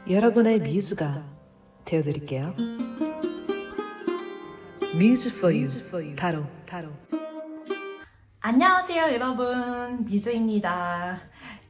여러분의 뮤즈가 되어드릴게요. 뮤즈 for you 타로. 안녕하세요 여러분, 뮤즈입니다.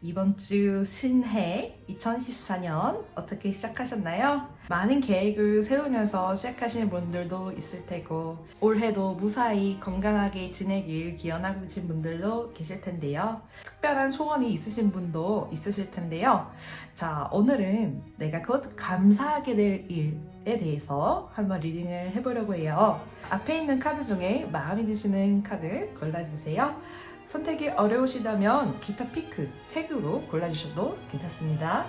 이번 주 신해 2014년 어떻게 시작하셨나요? 많은 계획을 세우면서 시작하시는 분들도 있을 테고 올해도 무사히 건강하게 지내길 기원하고 계신 분들도 계실 텐데요. 특별한 소원이 있으신 분도 있으실 텐데요. 자, 오늘은 내가 곧 감사하게 될 일에 대해서 한번 리딩을 해보려고 해요. 앞에 있는 카드 중에 마음에 드시는 카드 골라주세요. 선택이 어려우시다면 기타 피크 3개로 골라주셔도 괜찮습니다.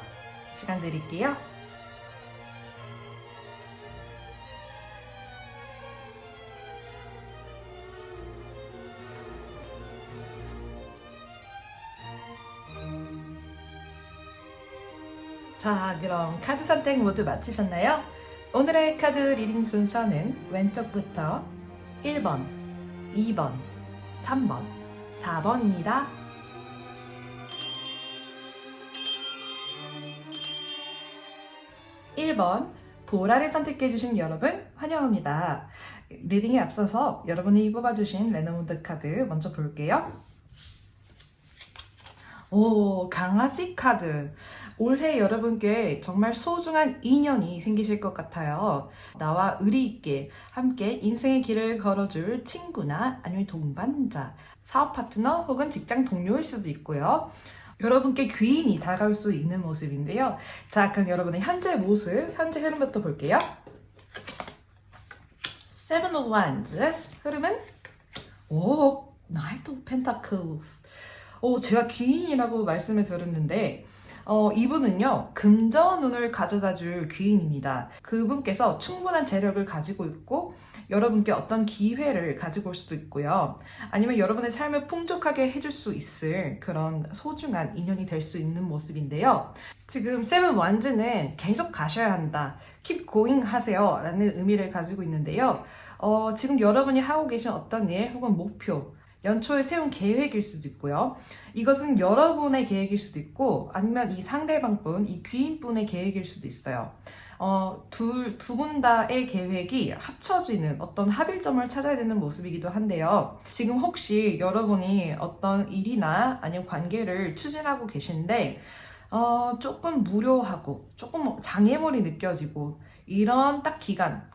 시간 드릴게요. 자, 그럼 카드 선택 모두 마치셨나요? 오늘의 카드 리딩 순서는 왼쪽부터 1번, 2번, 3번, 4번입니다. 1번, 보라를 선택해주신 여러분 환영합니다. 리딩에 앞서서 여러분이 뽑아주신 랜덤우드 카드 먼저 볼게요. 오, 강아지 카드. 올해 여러분께 정말 소중한 인연이 생기실 것 같아요. 나와 의리 있게 함께 인생의 길을 걸어줄 친구나 아니면 동반자, 사업 파트너 혹은 직장 동료일 수도 있고요. 여러분께 귀인이 다가올 수 있는 모습인데요. 자, 그럼 여러분의 현재 모습, 현재 흐름부터 볼게요. Seven of Wands 흐름은 오, Knight of Pentacles. 제가 귀인이라고 말씀을 드렸는데 이분은요, 금전운을 가져다 줄 귀인입니다. 그분께서 충분한 재력을 가지고 있고 여러분께 어떤 기회를 가지고 올 수도 있고요. 아니면 여러분의 삶을 풍족하게 해줄 수 있을 그런 소중한 인연이 될 수 있는 모습인데요. 지금 세븐 완즈는 계속 가셔야 한다, keep going 하세요 라는 의미를 가지고 있는데요. 지금 여러분이 하고 계신 어떤 일 혹은 목표, 연초에 세운 계획일 수도 있고요. 이것은 여러분의 계획일 수도 있고 아니면 이 상대방분, 이 귀인분의 계획일 수도 있어요. 두 분 다의 계획이 합쳐지는 어떤 합일점을 찾아야 되는 모습이기도 한데요. 지금 혹시 여러분이 어떤 일이나 아니면 관계를 추진하고 계신데 조금 무료하고 조금 장애물이 느껴지고 이런 딱 기간,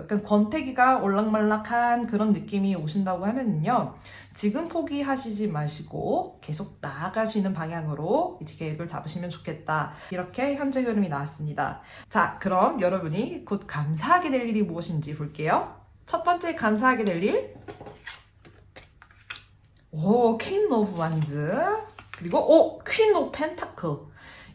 약간 권태기가 올락말락한 그런 느낌이 오신다고 하면요, 지금 포기하시지 마시고 계속 나아가시는 방향으로 이제 계획을 잡으시면 좋겠다. 이렇게 현재 흐름이 나왔습니다. 자, 그럼 여러분이 곧 감사하게 될 일이 무엇인지 볼게요. 첫 번째 감사하게 될 일, 퀸 오브 완즈, 그리고 퀸 오브 펜타클.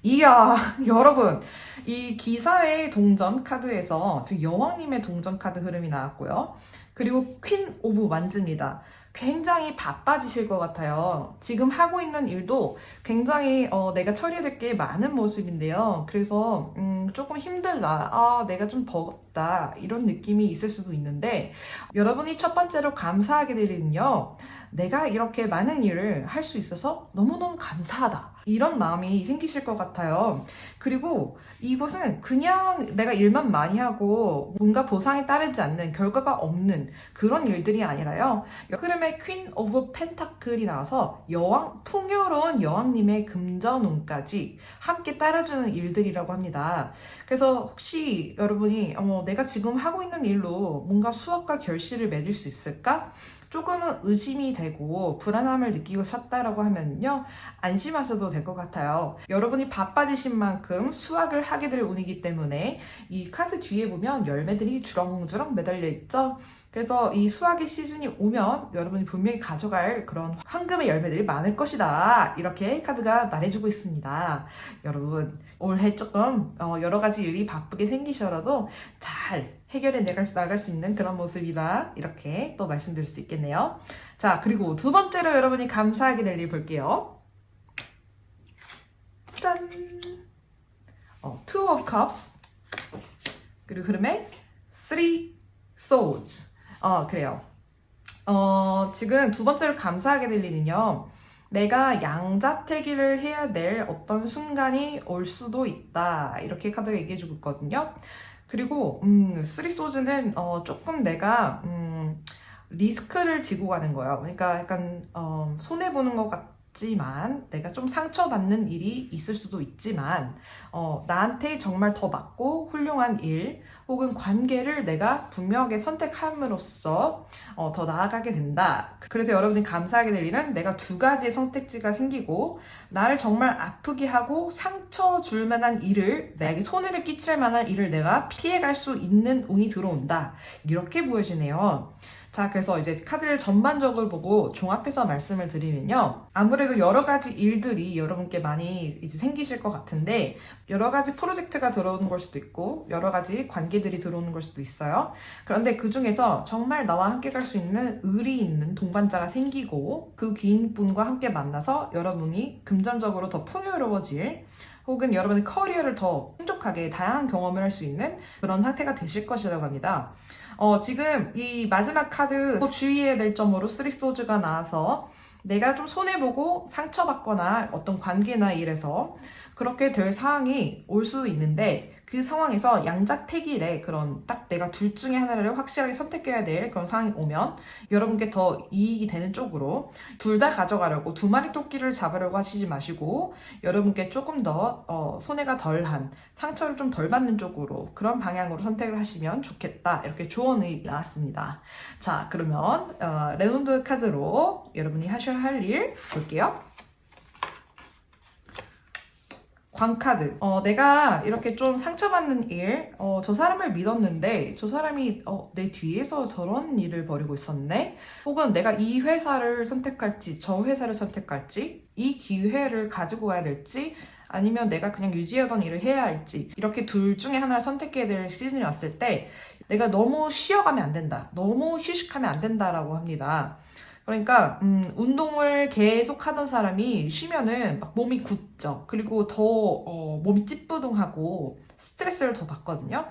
이야, 여러분, 이 기사의 동전 카드에서 지금 여왕님의 동전 카드 흐름이 나왔고요. 그리고 퀸 오브 완즈입니다. 굉장히 바빠지실 것 같아요. 지금 하고 있는 일도 굉장히 내가 처리해야 될 게 많은 모습인데요. 그래서 조금 힘들다, 내가 좀 버겁다, 이런 느낌이 있을 수도 있는데, 여러분이 첫 번째로 감사하게 될 일은요, 내가 이렇게 많은 일을 할 수 있어서 너무너무 감사하다, 이런 마음이 생기실 것 같아요. 그리고 이것은 그냥 내가 일만 많이 하고 뭔가 보상이 따르지 않는, 결과가 없는 그런 일들이 아니라요, 흐름에 퀸 오브 펜타클이 나와서 여왕, 풍요로운 여왕님의 금전운까지 함께 따라주는 일들이라고 합니다. 그래서 혹시 여러분이 내가 지금 하고 있는 일로 뭔가 수확과 결실을 맺을 수 있을까? 조금은 의심이 되고 불안함을 느끼고 셨다라고 하면요, 안심하셔도 될 것 같아요. 여러분이 바빠지신 만큼 수확을 하게 될 운이기 때문에 이 카드 뒤에 보면 열매들이 주렁주렁 매달려 있죠. 그래서 이 수확의 시즌이 오면 여러분이 분명히 가져갈 그런 황금의 열매들이 많을 것이다, 이렇게 카드가 말해주고 있습니다. 여러분, 올해 조금 여러 가지 일이 바쁘게 생기셔도 잘 해결해 나갈 수 있는 그런 모습이다, 이렇게 또 말씀드릴 수 있겠네요. 자, 그리고 두 번째로 여러분이 감사하게 될 일 볼게요. 짠! Two of Cups, 그리고 흐름에 Three Swords. 그래요. 지금 두 번째로 감사하게 될 일은요, 내가 양자택일을 해야 될 어떤 순간이 올 수도 있다. 이렇게 카드가 얘기해주고 있거든요. 그리고 쓰리 소즈는 조금 내가 리스크를 지고 가는 거예요. 그러니까 약간 손해보는 것 같지만 내가 좀 상처받는 일이 있을 수도 있지만 나한테 정말 더 맞고 훌륭한 일 혹은 관계를 내가 분명하게 선택함으로써 더 나아가게 된다. 그래서 여러분이 감사하게 될 일은 내가 두 가지의 선택지가 생기고 나를 정말 아프게 하고 상처 줄 만한 일을, 나에게 손해를 끼칠 만한 일을 내가 피해갈 수 있는 운이 들어온다. 이렇게 보여지네요. 자, 그래서 이제 카드를 전반적으로 보고 종합해서 말씀을 드리면요. 아무래도 여러 가지 일들이 여러분께 많이 이제 생기실 것 같은데, 여러 가지 프로젝트가 들어오는 걸 수도 있고, 여러 가지 관계들이 들어오는 걸 수도 있어요. 그런데 그 중에서 정말 나와 함께 갈 수 있는 의리 있는 동반자가 생기고, 그 귀인 분과 함께 만나서 여러분이 금전적으로 더 풍요로워질, 혹은 여러분의 커리어를 더 풍족하게 다양한 경험을 할 수 있는 그런 상태가 되실 것이라고 합니다. 지금 이 마지막 카드 주의해야 될 점으로 쓰리 소즈가 나와서 내가 좀 손해보고 상처받거나 어떤 관계나 일에서 그렇게 될 상황이 올 수도 있는데 그 상황에서 양자택일에 그런 딱 내가 둘 중에 하나를 확실하게 선택해야 될 그런 상황이 오면 여러분께 더 이익이 되는 쪽으로 둘 다 가져가려고 두 마리 토끼를 잡으려고 하시지 마시고 여러분께 조금 더 손해가 덜한 상처를 좀 덜 받는 쪽으로 그런 방향으로 선택을 하시면 좋겠다. 이렇게 조언이 나왔습니다. 자, 그러면 레논드 카드로 여러분이 하셔야 할 일 볼게요. 광카드. 내가 이렇게 좀 상처받는 일, 저 사람을 믿었는데 저 사람이 내 뒤에서 저런 일을 벌이고 있었네? 혹은 내가 이 회사를 선택할지 저 회사를 선택할지 이 기회를 가지고 가야 될지 아니면 내가 그냥 유지하던 일을 해야 할지 이렇게 둘 중에 하나를 선택해야 될 시즌이 왔을 때 내가 너무 쉬어가면 안 된다. 너무 휴식하면 안 된다라고 합니다. 그러니까 운동을 계속 하던 사람이 쉬면은 막 몸이 굳죠. 그리고 더 몸이 찌뿌둥하고 스트레스를 더 받거든요.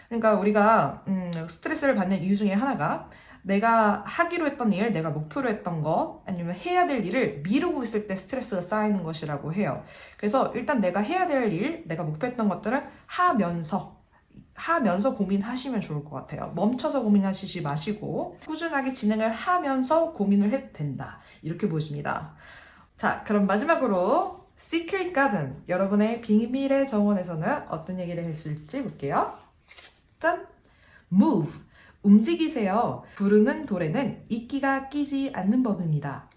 그러니까 우리가 스트레스를 받는 이유 중에 하나가 내가 하기로 했던 일, 내가 목표로 했던 거 아니면 해야 될 일을 미루고 있을 때 스트레스가 쌓이는 것이라고 해요. 그래서 일단 내가 해야 될 일, 내가 목표했던 것들을 하면서 고민하시면 좋을 것 같아요. 멈춰서 고민하시지 마시고 꾸준하게 진행을 하면서 고민을 해도 된다. 이렇게 보십니다. 자, 그럼 마지막으로 Secret Garden, 여러분의 비밀의 정원에서는 어떤 얘기를 해줄지 볼게요. 짠! Move, 움직이세요. 부르는 돌에는 이끼가 끼지 않는 법입니다.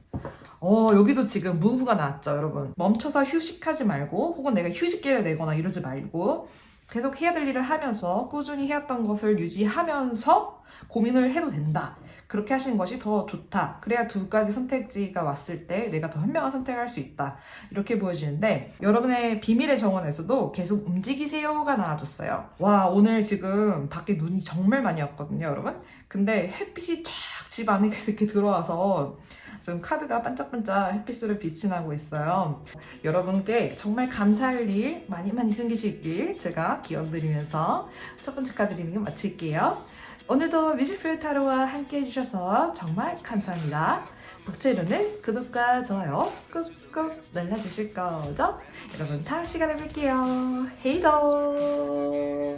여기도 지금 move가 나왔죠, 여러분. 멈춰서 휴식하지 말고 혹은 내가 휴식기를 내거나 이러지 말고 계속 해야 될 일을 하면서 꾸준히 해왔던 것을 유지하면서 고민을 해도 된다. 그렇게 하시는 것이 더 좋다. 그래야 두 가지 선택지가 왔을 때 내가 더 현명한 선택을 할 수 있다. 이렇게 보여지는데 여러분의 비밀의 정원에서도 계속 움직이세요가 나와줬어요. 와, 오늘 지금 밖에 눈이 정말 많이 왔거든요, 여러분. 근데 햇빛이 쫙 집 안에 이렇게 들어와서 지금 카드가 반짝반짝 햇빛으로 빛이 나고 있어요. 여러분께 정말 감사할 일 많이 생기시길 제가 기원드리면서 첫 번째 카드 리딩을 마칠게요. 오늘도 뮤직풀 타로와 함께 해주셔서 정말 감사합니다. 목재로는 구독과 좋아요 꾹꾹 눌러주실 거죠? 여러분 다음 시간에 뵐게요. 헤이더!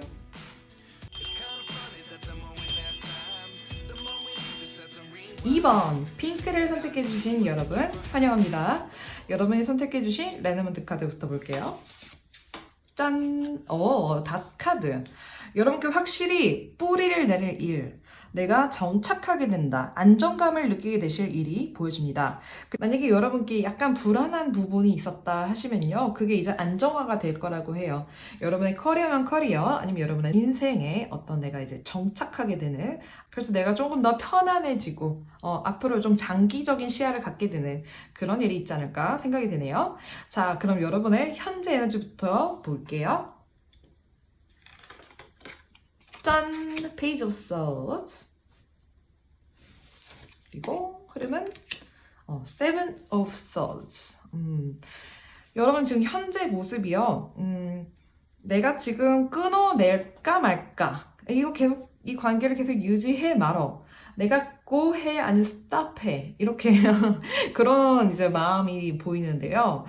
2번 핑크를 선택해주신 여러분 환영합니다. 여러분이 선택해주신 레너먼트 카드부터 볼게요. 짠! 닷 카드. 여러분께 확실히 뿌리를 내릴 일, 내가 정착하게 된다, 안정감을 느끼게 되실 일이 보여집니다. 만약에 여러분께 약간 불안한 부분이 있었다 하시면요, 그게 이제 안정화가 될 거라고 해요. 여러분의 커리어면 커리어, 아니면 여러분의 인생에 어떤 내가 이제 정착하게 되는, 그래서 내가 조금 더 편안해지고 앞으로 좀 장기적인 시야를 갖게 되는 그런 일이 있지 않을까 생각이 되네요. 자, 그럼 여러분의 현재 에너지부터 볼게요. 짠! Page of Swords. 그리고 흐름은 Seven of Swords. 여러분 지금 현재 모습이요. 내가 지금 끊어낼까 말까. 이거 계속 이 관계를 계속 유지해 말어. 내가 go 해 아니면 stop 해 이렇게 그런 이제 마음이 보이는데요.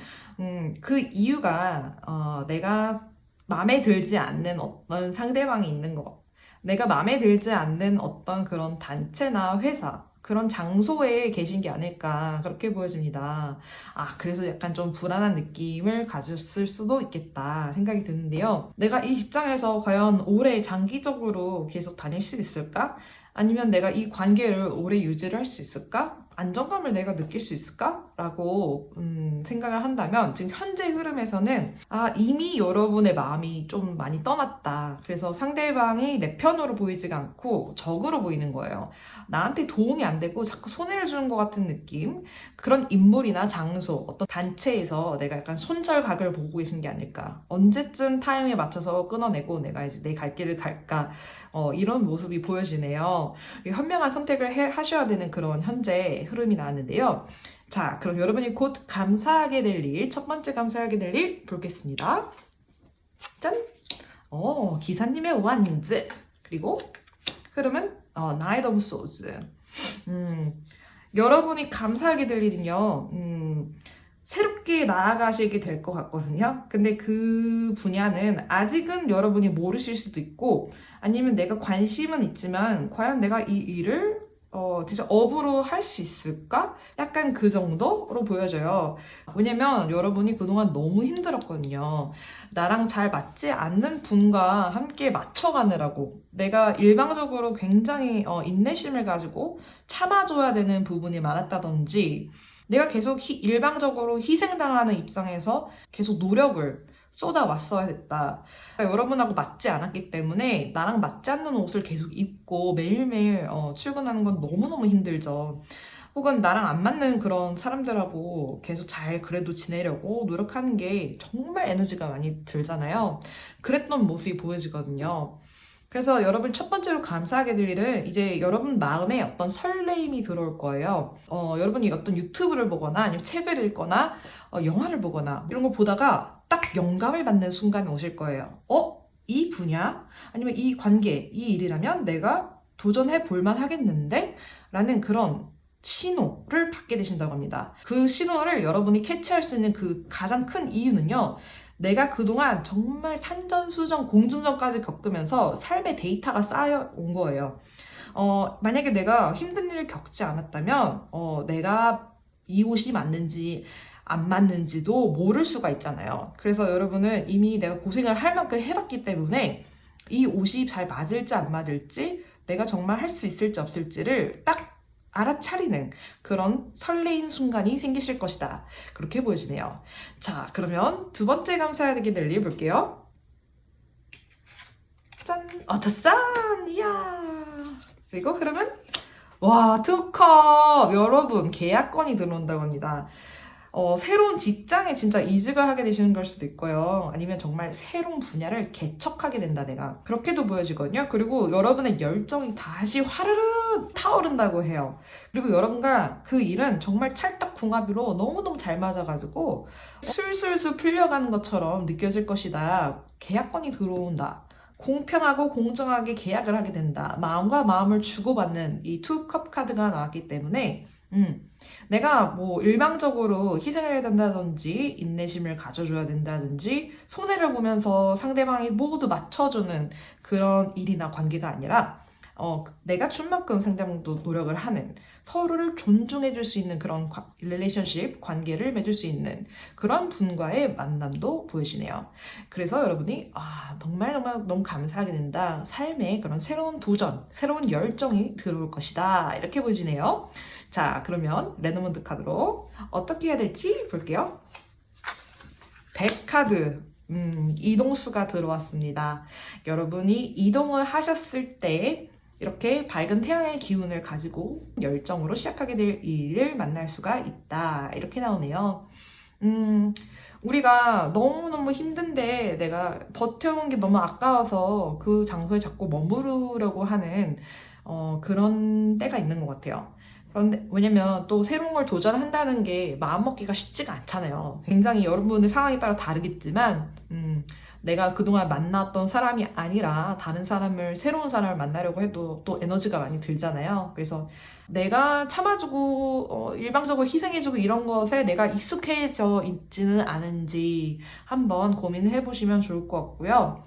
그 이유가 내가 마음에 들지 않는 어떤 상대방이 있는 것, 내가 마음에 들지 않는 어떤 그런 단체나 회사, 그런 장소에 계신 게 아닐까 그렇게 보여집니다. 그래서 약간 좀 불안한 느낌을 가졌을 수도 있겠다 생각이 드는데요. 내가 이 직장에서 과연 오래 장기적으로 계속 다닐 수 있을까? 아니면 내가 이 관계를 오래 유지를 할 수 있을까? 안정감을 내가 느낄 수 있을까? 라고 생각을 한다면 지금 현재 흐름에서는 이미 여러분의 마음이 좀 많이 떠났다. 그래서 상대방이 내 편으로 보이지가 않고 적으로 보이는 거예요. 나한테 도움이 안 되고 자꾸 손해를 주는 것 같은 느낌? 그런 인물이나 장소, 어떤 단체에서 내가 약간 손절각을 보고 계신 게 아닐까. 언제쯤 타임에 맞춰서 끊어내고 내가 이제 내 갈 길을 갈까. 이런 모습이 보여지네요. 현명한 선택을 하셔야 되는 그런 현재 흐름이 나왔는데요. 자, 그럼 여러분이 곧 감사하게 될 일, 첫 번째 감사하게 될 일 보겠습니다. 짠! 기사님의 완즈. 그리고 흐름은 나이트 오브 소즈. 여러분이 감사하게 될 일은요. 새롭게 나아가시게 될 것 같거든요. 근데 그 분야는 아직은 여러분이 모르실 수도 있고 아니면 내가 관심은 있지만 과연 내가 이 일을 진짜 업으로 할 수 있을까? 약간 그 정도로 보여져요. 왜냐면 여러분이 그동안 너무 힘들었거든요. 나랑 잘 맞지 않는 분과 함께 맞춰가느라고 내가 일방적으로 굉장히 인내심을 가지고 참아줘야 되는 부분이 많았다든지 내가 계속 일방적으로 희생당하는 입장에서 계속 노력을 쏟아왔어야 됐다. 그러니까 여러분하고 맞지 않았기 때문에 나랑 맞지 않는 옷을 계속 입고 매일매일 출근하는 건 너무너무 힘들죠. 혹은 나랑 안 맞는 그런 사람들하고 계속 잘 그래도 지내려고 노력하는 게 정말 에너지가 많이 들잖아요. 그랬던 모습이 보여지거든요. 그래서 여러분 첫 번째로 감사하게 될 일은 이제 여러분 마음에 어떤 설레임이 들어올 거예요. 여러분이 어떤 유튜브를 보거나 아니면 책을 읽거나 영화를 보거나 이런 거 보다가 딱 영감을 받는 순간이 오실 거예요. 이 분야? 아니면 이 관계, 이 일이라면 내가 도전해 볼만 하겠는데? 라는 그런 신호를 받게 되신다고 합니다. 그 신호를 여러분이 캐치할 수 있는 그 가장 큰 이유는요. 내가 그동안 정말 산전수전, 공전전까지 겪으면서 삶의 데이터가 쌓여온 거예요. 만약에 내가 힘든 일을 겪지 않았다면 내가 이 옷이 맞는지 안 맞는지도 모를 수가 있잖아요. 그래서 여러분은 이미 내가 고생을 할 만큼 해봤기 때문에 이 옷이 잘 맞을지 안 맞을지 내가 정말 할 수 있을지 없을지를 딱 알아차리는 그런 설레인 순간이 생기실 것이다. 그렇게 보여지네요. 자, 그러면 두 번째 감사하게 될 일 볼게요. 짠! 더 산! 이야! 그리고 흐름은 투컵! 여러분, 계약건이 들어온다고 합니다. 새로운 직장에 진짜 이직을 하게 되시는 걸 수도 있고요. 아니면 정말 새로운 분야를 개척하게 된다, 내가. 그렇게도 보여지거든요. 그리고 여러분의 열정이 다시 화르르 타오른다고 해요. 그리고 여러분과 그 일은 정말 찰떡궁합으로 너무너무 잘 맞아가지고 술술술 풀려가는 것처럼 느껴질 것이다. 계약건이 들어온다. 공평하고 공정하게 계약을 하게 된다. 마음과 마음을 주고받는 이 투컵 카드가 나왔기 때문에 내가 뭐 일방적으로 희생을 해야 된다든지 인내심을 가져줘야 된다든지 손해를 보면서 상대방이 모두 맞춰주는 그런 일이나 관계가 아니라 내가 준 만큼 상대방도 노력을 하는 서로를 존중해줄 수 있는 그런 릴레이션십, 관계를 맺을 수 있는 그런 분과의 만남도 보여지네요. 그래서 여러분이 정말 너무 감사하게 된다. 삶에 그런 새로운 도전, 새로운 열정이 들어올 것이다. 이렇게 보여지네요. 자, 그러면 레노먼드 카드로 어떻게 해야 될지 볼게요. 100카드. 이동수가 들어왔습니다. 여러분이 이동을 하셨을 때 이렇게 밝은 태양의 기운을 가지고 열정으로 시작하게 될 일을 만날 수가 있다. 이렇게 나오네요. 우리가 너무너무 힘든데 내가 버텨온 게 너무 아까워서 그 장소에 자꾸 머무르려고 하는 그런 때가 있는 것 같아요. 그런데 왜냐면 또 새로운 걸 도전한다는 게 마음먹기가 쉽지가 않잖아요. 굉장히 여러분의 상황에 따라 다르겠지만 내가 그동안 만났던 사람이 아니라 다른 사람을, 새로운 사람을 만나려고 해도 또 에너지가 많이 들잖아요. 그래서 내가 참아주고 일방적으로 희생해주고 이런 것에 내가 익숙해져 있지는 않은지 한번 고민을 해보시면 좋을 것 같고요.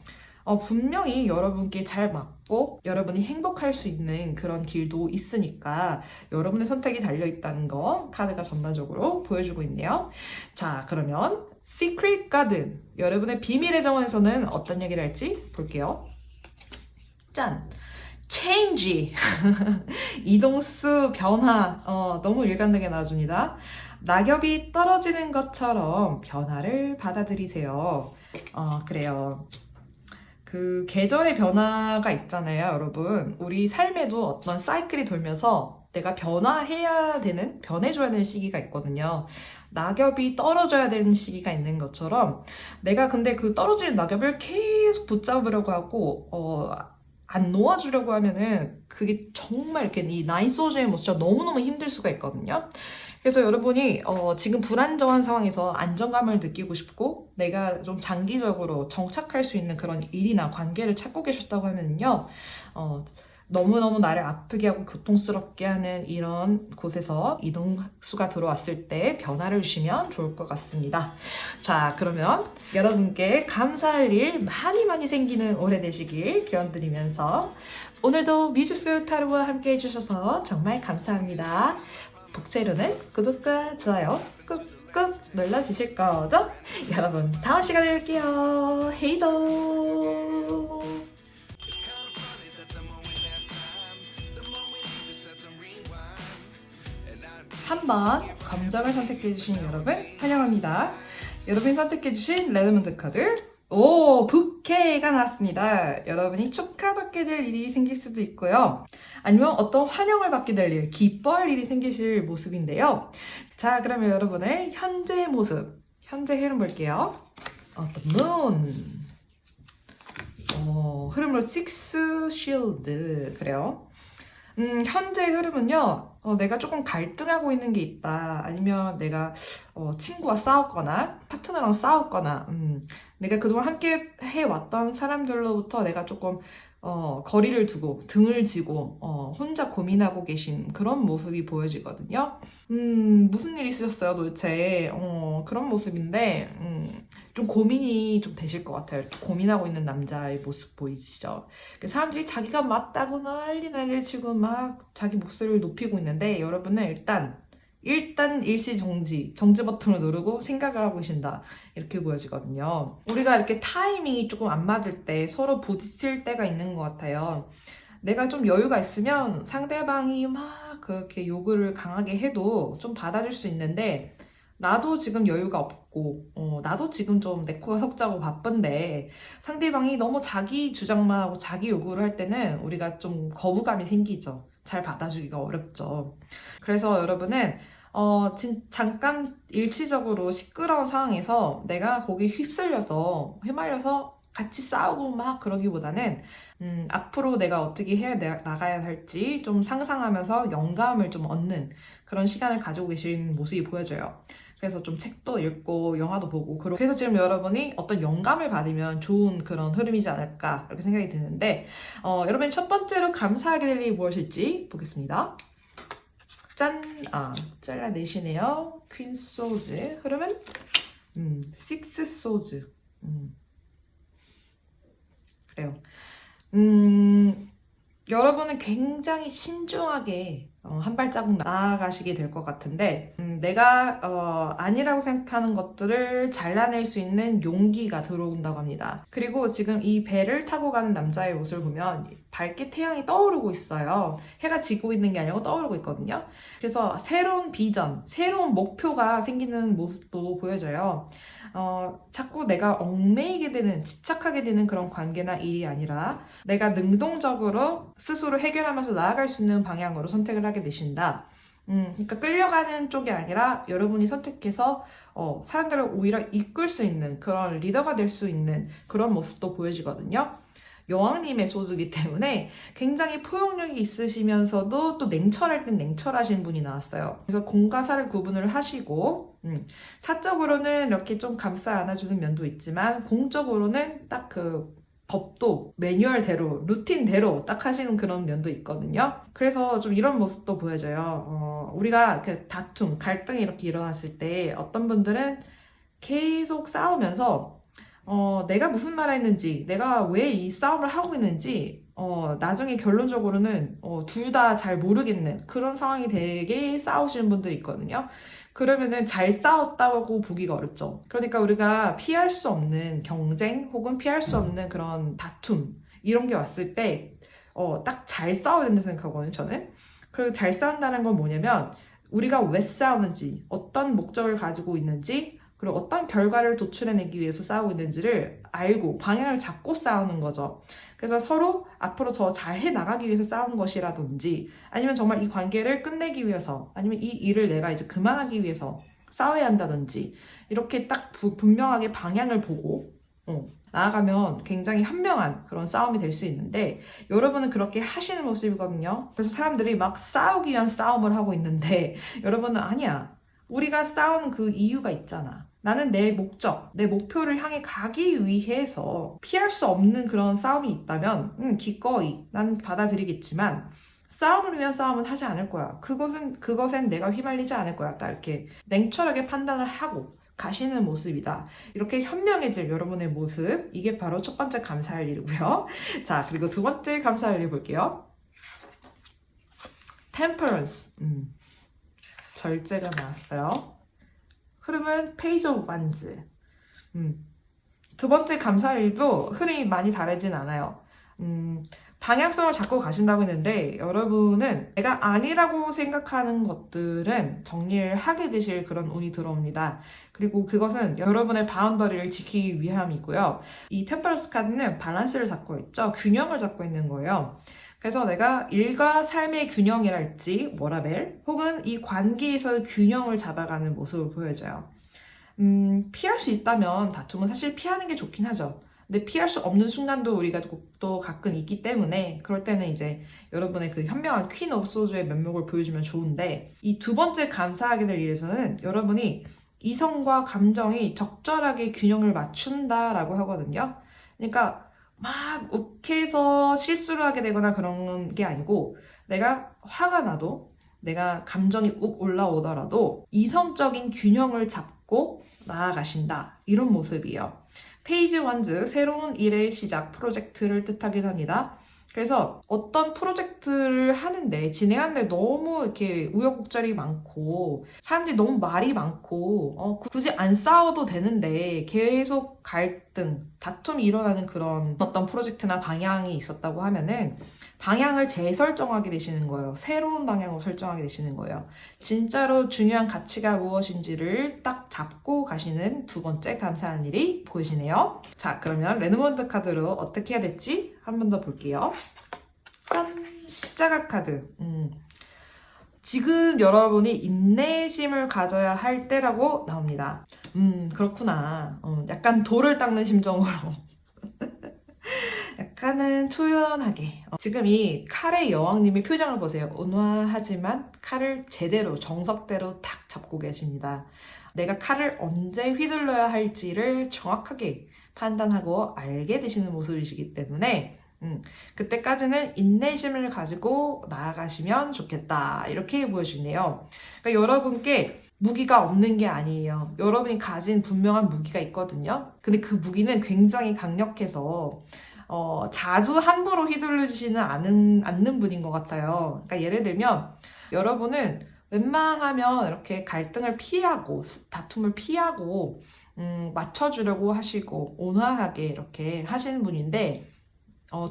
분명히 여러분께 잘 맞고 여러분이 행복할 수 있는 그런 길도 있으니까 여러분의 선택이 달려있다는 거 카드가 전반적으로 보여주고 있네요. 자, 그러면 Secret Garden, 여러분의 비밀의 정원에서는 어떤 얘기를 할지 볼게요. 짠! Change! 이동수, 변화, 너무 일관되게 나와줍니다. 낙엽이 떨어지는 것처럼 변화를 받아들이세요. 그래요. 그 계절의 변화가 있잖아요, 여러분. 우리 삶에도 어떤 사이클이 돌면서 내가 변화해야 되는, 변해줘야 되는 시기가 있거든요. 낙엽이 떨어져야 되는 시기가 있는 것처럼 내가 근데 그 떨어지는 낙엽을 계속 붙잡으려고 하고 안 놓아주려고 하면은 그게 정말 이렇게 이 나인 소주의 모습이 너무너무 힘들 수가 있거든요. 그래서 여러분이 지금 불안정한 상황에서 안정감을 느끼고 싶고 내가 좀 장기적으로 정착할 수 있는 그런 일이나 관계를 찾고 계셨다고 하면요. 너무너무 나를 아프게 하고 고통스럽게 하는 이런 곳에서 이동수가 들어왔을 때 변화를 주시면 좋을 것 같습니다. 자, 그러면 여러분께 감사할 일 많이 많이 생기는 올해 되시길 기원드리면서 오늘도 뮤직뷰 타로와 함께 해주셔서 정말 감사합니다. 복채로는 구독과 좋아요 꾹꾹 눌러주실 거죠? 여러분 다음 시간에 뵐게요. 헤이도 3번 검정을 선택해주신 여러분 환영합니다. 여러분이 선택해주신 레드문드 카드 부케가 나왔습니다. 여러분이 축하받게 될 일이 생길 수도 있고요. 아니면 어떤 환영을 받게 될 일, 기뻐할 일이 생기실 모습인데요. 자, 그러면 여러분의 현재 모습, 현재 흐름 볼게요. The Moon. 흐름으로 Six Shield. 그래요. 현재 흐름은요, 내가 조금 갈등하고 있는 게 있다. 아니면 내가 친구와 싸웠거나 파트너랑 싸웠거나 내가 그동안 함께 해왔던 사람들로부터 내가 조금 거리를 두고 등을 지고 혼자 고민하고 계신 그런 모습이 보여지거든요. 무슨 일이 있으셨어요 도대체? 그런 모습인데 좀 고민이 좀 되실 것 같아요. 이렇게 고민하고 있는 남자의 모습 보이시죠? 사람들이 자기가 맞다고 난리를 치고 막 자기 목소리를 높이고 있는데 여러분은 일단 일시 정지 버튼을 누르고 생각을 하고 계신다. 이렇게 보여지거든요. 우리가 이렇게 타이밍이 조금 안 맞을 때 서로 부딪힐 때가 있는 것 같아요. 내가 좀 여유가 있으면 상대방이 막 그렇게 요구를 강하게 해도 좀 받아줄 수 있는데 나도 지금 여유가 없고 나도 지금 좀 내 코가 석자고 바쁜데 상대방이 너무 자기 주장만 하고 자기 요구를 할 때는 우리가 좀 거부감이 생기죠. 잘 받아주기가 어렵죠. 그래서 여러분은 잠깐 일시적으로 시끄러운 상황에서 내가 거기 휩쓸려서 휘말려서 같이 싸우고 막 그러기보다는 앞으로 내가 어떻게 나가야 할지 좀 상상하면서 영감을 좀 얻는 그런 시간을 가지고 계신 모습이 보여져요. 그래서 좀 책도 읽고 영화도 보고 그래서 지금 여러분이 어떤 영감을 받으면 좋은 그런 흐름이지 않을까 이렇게 생각이 드는데 여러분이 첫 번째로 감사하게 될 일이 무엇일지 보겠습니다. 짠! 잘라내시네요. 퀸 소즈. 흐름은 식스 소즈. 그래요. 여러분은 굉장히 신중하게 한 발자국 나아가시게 될 것 같은데 내가 아니라고 생각하는 것들을 잘라낼 수 있는 용기가 들어온다고 합니다. 그리고 지금 이 배를 타고 가는 남자의 모습을 보면 밝게 태양이 떠오르고 있어요. 해가 지고 있는 게 아니고 떠오르고 있거든요. 그래서 새로운 비전, 새로운 목표가 생기는 모습도 보여져요. 자꾸 내가 얽매이게 되는, 집착하게 되는 그런 관계나 일이 아니라 내가 능동적으로 스스로 해결하면서 나아갈 수 있는 방향으로 선택을 하게 되신다. 그러니까 끌려가는 쪽이 아니라 여러분이 선택해서 사람들을 오히려 이끌 수 있는 그런 리더가 될 수 있는 그런 모습도 보여지거든요. 여왕님의 소주이기 때문에 굉장히 포용력이 있으시면서도 또 냉철할 땐 냉철하신 분이 나왔어요. 그래서 공과 사를 구분을 하시고 사적으로는 이렇게 좀 감싸 안아주는 면도 있지만 공적으로는 딱 그 법도 매뉴얼대로 루틴대로 딱 하시는 그런 면도 있거든요. 그래서 좀 이런 모습도 보여져요. 우리가 그 다툼, 갈등이 이렇게 일어났을 때 어떤 분들은 계속 싸우면서 내가 무슨 말을 했는지, 내가 왜 이 싸움을 하고 있는지, 나중에 결론적으로는 둘 다 잘 모르겠는 그런 상황이 되게 싸우시는 분들이 있거든요. 그러면은 잘 싸웠다고 보기가 어렵죠. 그러니까 우리가 피할 수 없는 경쟁 혹은 피할 수 없는 그런 다툼 이런 게 왔을 때 딱 잘 싸워야 된다고 생각하거든요, 저는. 그 잘 싸운다는 건 뭐냐면 우리가 왜 싸우는지, 어떤 목적을 가지고 있는지, 그리고 어떤 결과를 도출해내기 위해서 싸우고 있는지를 알고 방향을 잡고 싸우는 거죠. 그래서 서로 앞으로 더 잘해 나가기 위해서 싸우는 것이라든지 아니면 정말 이 관계를 끝내기 위해서 아니면 이 일을 내가 이제 그만하기 위해서 싸워야 한다든지 이렇게 딱 분명하게 방향을 보고 나아가면 굉장히 현명한 그런 싸움이 될 수 있는데 여러분은 그렇게 하시는 모습이거든요. 그래서 사람들이 막 싸우기 위한 싸움을 하고 있는데 여러분은 아니야. 우리가 싸우는 그 이유가 있잖아. 나는 내 목적, 내 목표를 향해 가기 위해서 피할 수 없는 그런 싸움이 있다면 기꺼이 나는 받아들이겠지만 싸움을 위한 싸움은 하지 않을 거야. 그것엔 내가 휘말리지 않을 거야. 딱 이렇게 냉철하게 판단을 하고 가시는 모습이다. 이렇게 현명해질 여러분의 모습, 이게 바로 첫 번째 감사할 일이고요. 자, 그리고 두 번째 감사할 일 볼게요. Temperance. 절제가 나왔어요. 흐름은 페이지 오브 완즈. 두 번째 감사할 일도 흐름이 많이 다르진 않아요. 방향성을 잡고 가신다고 했는데 여러분은 내가 아니라고 생각하는 것들은 정리를 하게 되실 그런 운이 들어옵니다. 그리고 그것은 여러분의 바운더리를 지키기 위함이고요. 이 템퍼런스 카드는 밸런스를 잡고 있죠. 균형을 잡고 있는 거예요. 그래서 내가 일과 삶의 균형이랄지 워라벨 혹은 이 관계에서의 균형을 잡아가는 모습을 보여줘요. 피할 수 있다면 다툼은 사실 피하는 게 좋긴 하죠. 근데 피할 수 없는 순간도 우리가 또 가끔 있기 때문에 그럴 때는 이제 여러분의 그 현명한 퀸 오브 소주의 면목을 보여주면 좋은데 이 두 번째 감사하게 될 일에서는 여러분이 이성과 감정이 적절하게 균형을 맞춘다라고 하거든요. 그러니까 막 욱해서 실수를 하게 되거나 그런 게 아니고 내가 화가 나도 내가 감정이 욱 올라오더라도 이성적인 균형을 잡고 나아가신다. 이런 모습이에요. 페이지 원즈, 새로운 일의 시작, 프로젝트를 뜻하기도 합니다. 그래서 어떤 프로젝트를 하는데 진행하는데 너무 이렇게 우여곡절이 많고 사람들이 너무 말이 많고 굳이 안 싸워도 되는데 계속 갈등, 다툼이 일어나는 그런 어떤 프로젝트나 방향이 있었다고 하면은 방향을 재설정하게 되시는 거예요. 새로운 방향으로 설정하게 되시는 거예요. 진짜로 중요한 가치가 무엇인지를 딱 잡고 가시는 두 번째 감사한 일이 보이시네요. 자, 그러면 레노먼드 카드로 어떻게 해야 될지 한 번 더 볼게요. 짠! 십자가 카드. 지금 여러분이 인내심을 가져야 할 때라고 나옵니다. 그렇구나. 약간 돌을 닦는 심정으로. 약간은 초연하게 지금 이 칼의 여왕님의 표정을 보세요. 온화하지만 칼을 제대로 정석대로 탁 잡고 계십니다. 내가 칼을 언제 휘둘러야 할지를 정확하게 판단하고 알게 되시는 모습이시기 때문에 그때까지는 인내심을 가지고 나아가시면 좋겠다. 이렇게 보여주네요. 그러니까 여러분께 무기가 없는 게 아니에요. 여러분이 가진 분명한 무기가 있거든요. 근데 그 무기는 굉장히 강력해서 자주 함부로 휘둘르지는 않는 분인 것 같아요. 그러니까 예를 들면 여러분은 웬만하면 이렇게 갈등을 피하고 다툼을 피하고 맞춰주려고 하시고 온화하게 이렇게 하시는 분인데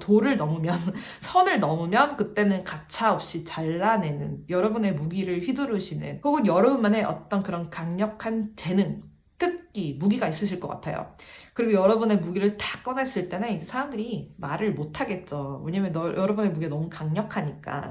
도를 넘으면 선을 넘으면 그때는 가차없이 잘라내는 여러분의 무기를 휘두르시는 혹은 여러분만의 어떤 그런 강력한 재능 특기, 무기가 있으실 것 같아요. 그리고 여러분의 무기를 탁 꺼냈을 때는 이제 사람들이 말을 못 하겠죠. 왜냐면 여러분의 무기가 너무 강력하니까.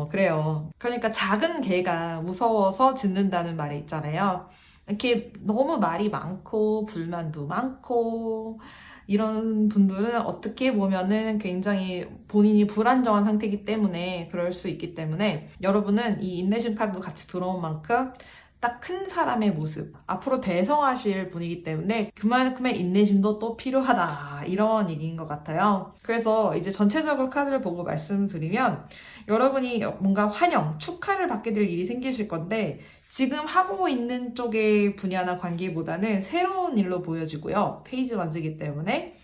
그래요. 그러니까 작은 개가 무서워서 짖는다는 말이 있잖아요. 이렇게 너무 말이 많고 불만도 많고 이런 분들은 어떻게 보면은 굉장히 본인이 불안정한 상태이기 때문에 그럴 수 있기 때문에 여러분은 이 인내심 카드도 같이 들어온 만큼 딱 큰 사람의 모습, 앞으로 대성하실 분이기 때문에 그만큼의 인내심도 또 필요하다, 이런 얘기인 것 같아요. 그래서 이제 전체적으로 카드를 보고 말씀드리면 여러분이 뭔가 환영, 축하를 받게 될 일이 생기실 건데 지금 하고 있는 쪽의 분야나 관계보다는 새로운 일로 보여지고요. 페이지 완즈이기 때문에.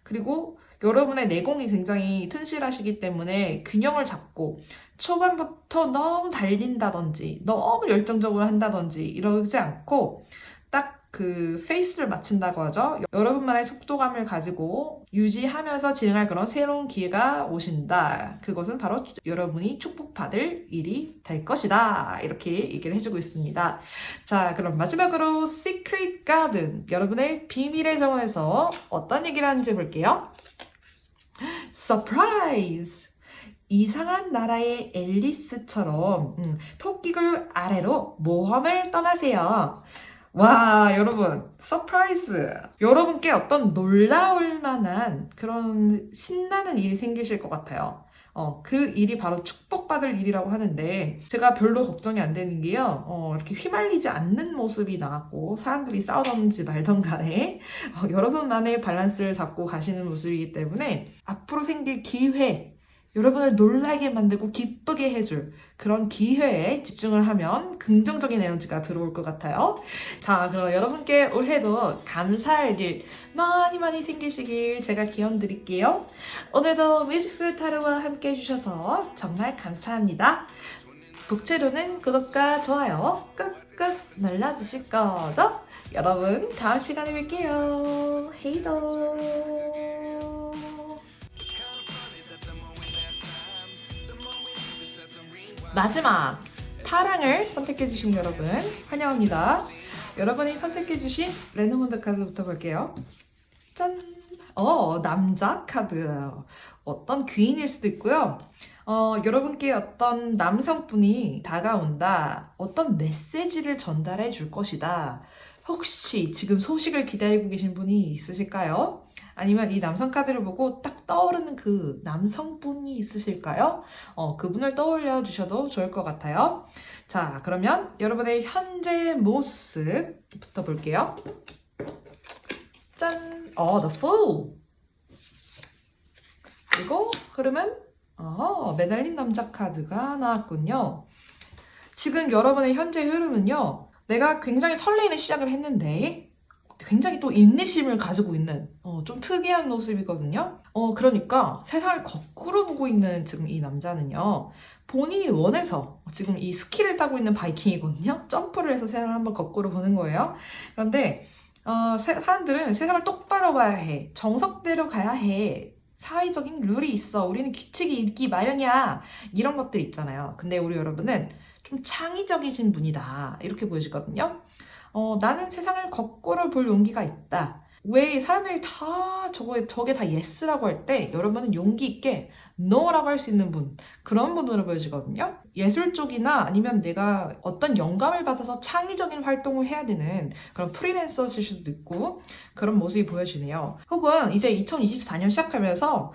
그리고 여러분의 내공이 굉장히 튼실하시기 때문에 균형을 잡고 초반부터 너무 달린다든지 너무 열정적으로 한다든지 이러지 않고 딱 그 페이스를 맞춘다고 하죠. 여러분만의 속도감을 가지고 유지하면서 진행할 그런 새로운 기회가 오신다. 그것은 바로 여러분이 축복받을 일이 될 것이다. 이렇게 얘기를 해주고 있습니다. 자, 그럼 마지막으로 Secret Garden, 여러분의 비밀의 정원에서 어떤 얘기를 하는지 볼게요. Surprise! 이상한 나라의 앨리스처럼 토끼굴 아래로 모험을 떠나세요. 와, 여러분, 서프라이즈. 여러분께 어떤 놀라울 만한 그런 신나는 일이 생기실 것 같아요. 그 일이 바로 축복받을 일이라고 하는데 제가 별로 걱정이 안 되는 게요. 이렇게 휘말리지 않는 모습이 나왔고 사람들이 싸우던지 말던 간에 여러분만의 밸런스를 잡고 가시는 모습이기 때문에 앞으로 생길 기회, 여러분을 놀라게 만들고 기쁘게 해줄 그런 기회에 집중을 하면 긍정적인 에너지가 들어올 것 같아요. 자, 그럼 여러분께 올해도 감사할 일 많이 많이 생기시길 제가 기원 드릴게요. 오늘도 뮤직풀 타로와 함께 해주셔서 정말 감사합니다. 복채로는 구독과 좋아요 꾹꾹 눌러주실 거죠? 여러분, 다음 시간에 뵐게요. 헤이도. 마지막 파랑을 선택해주신 여러분 환영합니다. 여러분이 선택해주신 랜덤원더 카드부터 볼게요. 짠! 남자 카드. 어떤 귀인일 수도 있고요. 여러분께 어떤 남성분이 다가온다. 어떤 메시지를 전달해 줄 것이다. 혹시 지금 소식을 기다리고 계신 분이 있으실까요? 아니면 이 남성 카드를 보고 딱 떠오르는 그 남성분이 있으실까요? 그분을 떠올려 주셔도 좋을 것 같아요. 자, 그러면 여러분의 현재 모습부터 볼게요. 짠! The Fool! 그리고 흐름은 매달린 남자 카드가 나왔군요. 지금 여러분의 현재 흐름은요. 내가 굉장히 설레이는 시작을 했는데 굉장히 또 인내심을 가지고 있는 좀 특이한 모습이거든요. 그러니까 세상을 거꾸로 보고 있는 지금 이 남자는요. 본인이 원해서 지금 이 스키를 타고 있는 바이킹이거든요. 점프를 해서 세상을 한번 거꾸로 보는 거예요. 그런데 사람들은 세상을 똑바로 봐야 해. 정석대로 가야 해. 사회적인 룰이 있어. 우리는 규칙이 있기 마련이야. 이런 것들 있잖아요. 근데 우리 여러분은 좀 창의적이신 분이다. 이렇게 보여지거든요. 나는 세상을 거꾸로 볼 용기가 있다. 왜 사람들이 다 저게 다 yes라고 할 때 여러분은 용기 있게 no라고 할 수 있는 분, 그런 분으로 보여지거든요. 예술 쪽이나 아니면 내가 어떤 영감을 받아서 창의적인 활동을 해야 되는 그런 프리랜서실 수도 있고 그런 모습이 보여지네요. 혹은 이제 2024년 시작하면서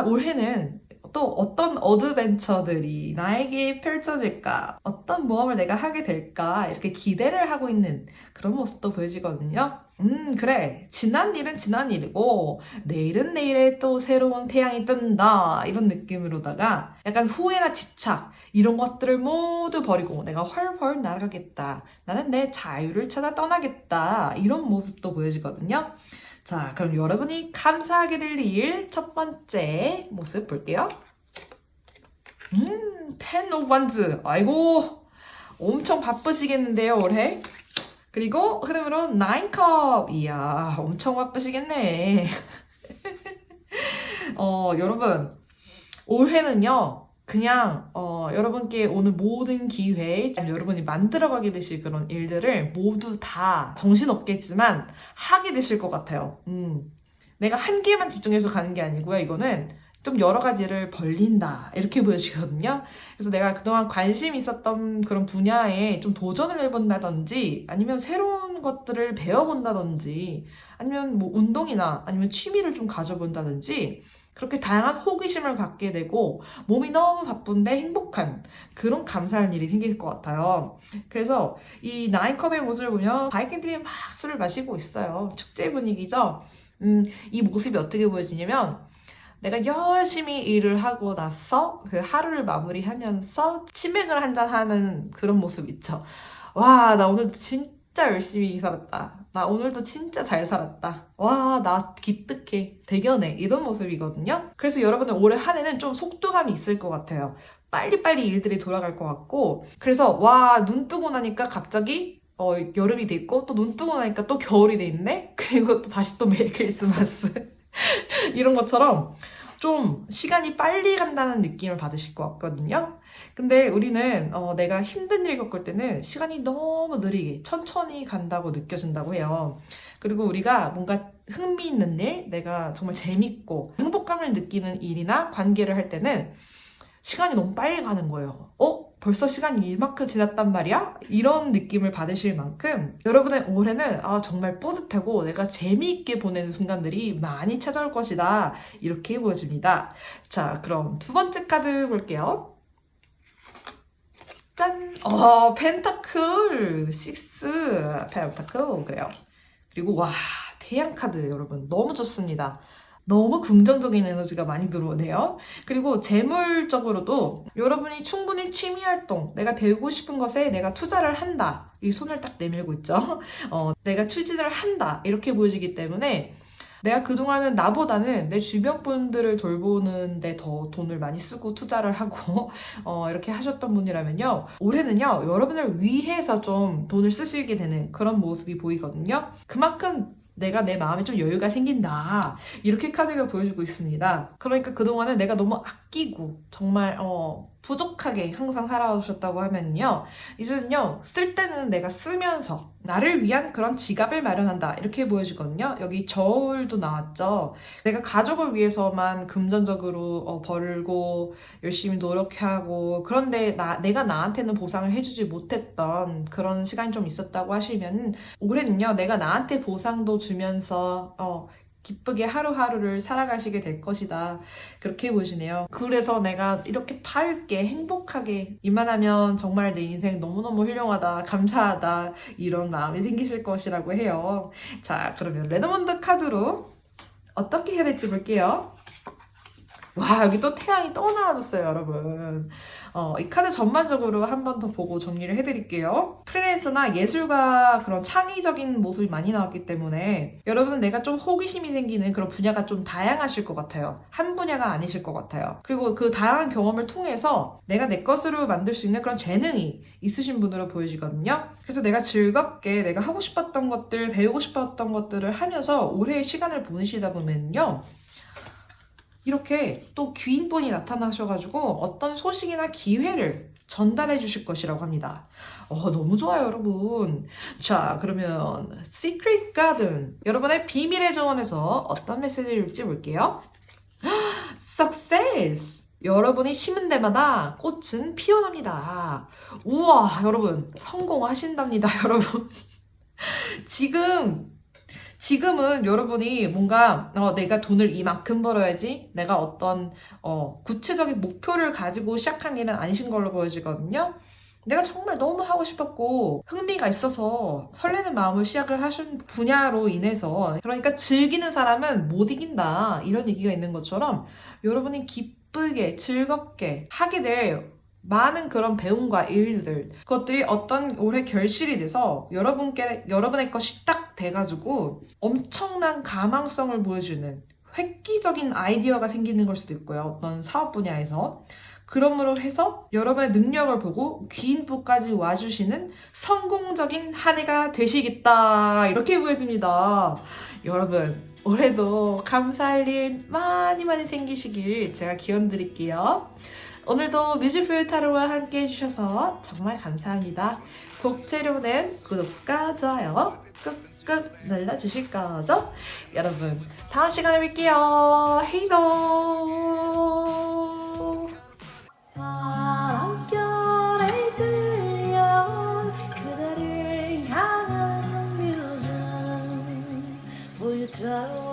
올해는 또 어떤 어드벤처들이 나에게 펼쳐질까? 어떤 모험을 내가 하게 될까? 이렇게 기대를 하고 있는 그런 모습도 보여지거든요. 그래. 지난 일은 지난 일이고 내일은 내일에 또 새로운 태양이 뜬다. 이런 느낌으로다가 약간 후회나 집착 이런 것들을 모두 버리고 내가 훨훨 날아가겠다. 나는 내 자유를 찾아 떠나겠다. 이런 모습도 보여지거든요. 자, 그럼 여러분이 감사하게 될 일 첫 번째 모습 볼게요. Ten of Wands. 아이고, 엄청 바쁘시겠는데요, 올해? 그리고 흐름으로 Nine Cup. 이야, 엄청 바쁘시겠네. 여러분, 올해는요, 그냥 여러분께 오는 모든 기회, 여러분이 만들어가게 되실 그런 일들을 모두 다 정신없겠지만 하게 되실 것 같아요. 내가 한 개만 집중해서 가는 게 아니고요. 이거는 좀 여러 가지를 벌린다 이렇게 보여지거든요. 그래서 내가 그동안 관심 있었던 그런 분야에 좀 도전을 해본다든지 아니면 새로운 것들을 배워본다든지 아니면 뭐 운동이나 아니면 취미를 좀 가져본다든지 그렇게 다양한 호기심을 갖게 되고 몸이 너무 바쁜데 행복한 그런 감사할 일이 생길 것 같아요. 그래서 이 나인컵의 모습을 보면 바이킹들이 막 술을 마시고 있어요. 축제 분위기죠. 이 모습이 어떻게 보여지냐면 내가 열심히 일을 하고 나서 그 하루를 마무리하면서 치맥을 한잔 하는 그런 모습 있죠. 와, 나 오늘 진짜 열심히 살았다. 나 오늘도 진짜 잘 살았다. 와, 나 기특해. 대견해. 이런 모습이거든요. 그래서 여러분들 올해 한 해는 좀 속도감이 있을 것 같아요. 빨리빨리 일들이 돌아갈 것 같고 그래서 와, 눈 뜨고 나니까 갑자기 여름이 돼 있고 또 눈 뜨고 나니까 또 겨울이 돼 있네? 그리고 또 다시 또 메리 크리스마스. 이런 것처럼 좀 시간이 빨리 간다는 느낌을 받으실 것 같거든요. 근데 우리는 내가 힘든 일 겪을 때는 시간이 너무 느리게 천천히 간다고 느껴진다고 해요. 그리고 우리가 뭔가 흥미있는 일, 내가 정말 재밌고 행복감을 느끼는 일이나 관계를 할 때는 시간이 너무 빨리 가는 거예요. 벌써 시간이 이만큼 지났단 말이야? 이런 느낌을 받으실 만큼 여러분의 올해는 정말 뿌듯하고 내가 재미있게 보내는 순간들이 많이 찾아올 것이다. 이렇게 보여집니다. 자, 그럼 두 번째 카드 볼게요. 짠! 펜타클 6 펜타클 그래요. 그리고 와, 태양 카드 여러분 너무 좋습니다. 너무 긍정적인 에너지가 많이 들어오네요. 그리고 재물적으로도 여러분이 충분히 취미활동, 내가 배우고 싶은 것에 내가 투자를 한다. 이 손을 딱 내밀고 있죠. 내가 추진을 한다. 이렇게 보여지기 때문에 내가 그동안은 나보다는 내 주변 분들을 돌보는데 더 돈을 많이 쓰고 투자를 하고 이렇게 하셨던 분이라면요. 올해는요. 여러분을 위해서 좀 돈을 쓰시게 되는 그런 모습이 보이거든요. 그만큼 내가 내 마음에 좀 여유가 생긴다. 이렇게 카드가 보여주고 있습니다. 그러니까 그동안은 내가 너무 아끼고 정말 부족하게 항상 살아오셨다고 하면요. 이제는요. 쓸 때는 내가 쓰면서 나를 위한 그런 지갑을 마련한다. 이렇게 보여지거든요. 여기 저울도 나왔죠. 내가 가족을 위해서만 금전적으로 벌고 열심히 노력하고 그런데 내가 나한테는 보상을 해주지 못했던 그런 시간이 좀 있었다고 하시면 올해는요. 내가 나한테 보상도 주면서 기쁘게 하루하루를 살아가시게 될 것이다. 그렇게 보시네요. 그래서 내가 이렇게 밝게 행복하게 이만하면 정말 내 인생 너무너무 훌륭하다, 감사하다 이런 마음이 생기실 것이라고 해요. 자, 그러면 레드몬드 카드로 어떻게 해야 될지 볼게요. 와, 여기 또 태양이 또 나와줬어요, 여러분. 이 카드 전반적으로 한 번 더 보고 정리를 해드릴게요. 프리랜서나 예술가 그런 창의적인 모습이 많이 나왔기 때문에 여러분은 내가 좀 호기심이 생기는 그런 분야가 좀 다양하실 것 같아요. 한 분야가 아니실 것 같아요. 그리고 그 다양한 경험을 통해서 내가 내 것으로 만들 수 있는 그런 재능이 있으신 분으로 보여지거든요. 그래서 내가 즐겁게 내가 하고 싶었던 것들, 배우고 싶었던 것들을 하면서 올해의 시간을 보내시다 보면요. 이렇게 또 귀인분이 나타나셔가지고 어떤 소식이나 기회를 전달해 주실 것이라고 합니다. 너무 좋아요, 여러분. 자, 그러면 Secret Garden, 여러분의 비밀의 정원에서 어떤 메시지를 줄지 볼게요. Success! 여러분이 심은 데마다 꽃은 피어납니다. 우와, 여러분, 성공하신답니다, 여러분. 지금은 여러분이 뭔가 내가 돈을 이만큼 벌어야지 내가 어떤 구체적인 목표를 가지고 시작한 일은 아니신 걸로 보여지거든요. 내가 정말 너무 하고 싶었고 흥미가 있어서 설레는 마음을 시작을 하신 분야로 인해서 그러니까 즐기는 사람은 못 이긴다 이런 얘기가 있는 것처럼 여러분이 기쁘게 즐겁게 하게 될 많은 그런 배움과 일들 그것들이 어떤 올해 결실이 돼서 여러분의 것이 딱 돼가지고 엄청난 가망성을 보여주는 획기적인 아이디어가 생기는 걸 수도 있고요. 어떤 사업 분야에서 그러므로 해서 여러분의 능력을 보고 귀인부까지 와주시는 성공적인 한 해가 되시겠다 이렇게 보여집니다. 여러분 올해도 감사할 일 많이 많이 생기시길 제가 기원 드릴게요. 오늘도 뮤직풀 타로와 함께 해주셔서 정말 감사합니다. 곡재료는 구독과 좋아요 꾹꾹 눌러주실 거죠? 여러분 다음 시간에 뵐게요. 헤이도 저